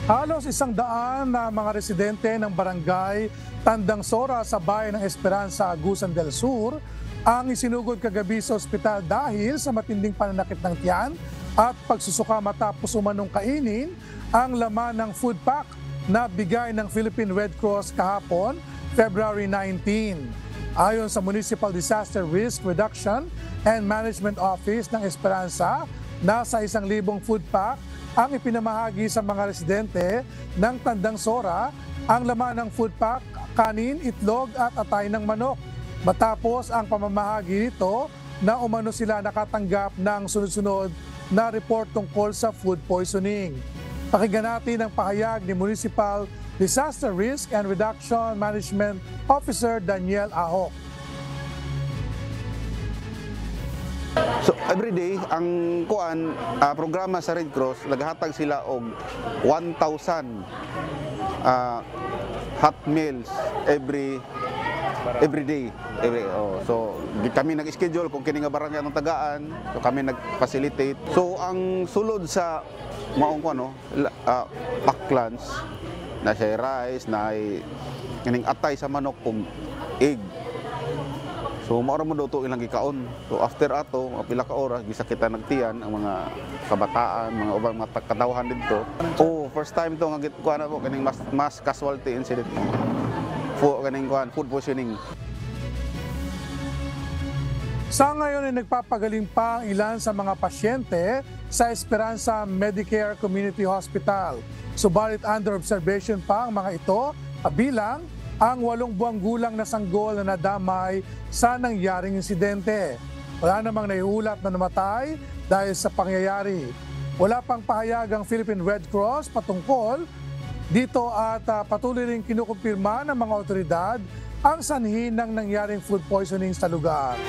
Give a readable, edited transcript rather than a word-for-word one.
Halos 100 na mga residente ng barangay Tandang Sora sa bayan ng Esperanza, Agusan del Sur ang isinugod kagabi sa ospital dahil sa matinding pananakit ng tiyan at pagsusuka matapos umanong kainin ang laman ng food pack na bigay ng Philippine Red Cross kahapon, February 19. Ayon sa Municipal Disaster Risk Reduction and Management Office ng Esperanza, nasa 1,000 food pack ang ipinamahagi sa mga residente ng Tandang Sora. Ang laman ng food pack, kanin, itlog at atay ng manok. Matapos ang pamamahagi nito na umano sila nakatanggap ng sunod-sunod na report tungkol sa food poisoning. Pakinggan natin ang pahayag ni Municipal Disaster Risk and Reduction Management Officer Daniel Ahok. So everyday ang programa sa Red Cross naghatag sila og 1,000 hot meals every day. So kami nag-schedule kung kini nga barangay ang tagaan, so kami nag-facilitate. So ang sulod sa maong pack lunch na siya rice, na kining atay sa manok ug egg. So maura mo daw ito ilang gikaon. So after ato, pila ka oras, bisa kita nagtiyan ang mga kabataan, mga ubang mga katawhan dito. First time ito nga kuan ako kaning mass casualty incident. Food poisoning. Sa ngayon ay nagpapagaling pa ang ilan sa mga pasyente sa Esperanza Medicare Community Hospital. Subalit under observation pa ang mga ito, kabilang ang 8 buwang gulang na sanggol na nadamay sa nangyaring insidente. Wala namang naiulat na namatay dahil sa pangyayari. Wala pang pahayag ang Philippine Red Cross patungkol dito at patuloy rin kinukumpirma ng mga otoridad ang sanhi ng nangyaring food poisoning sa lugar.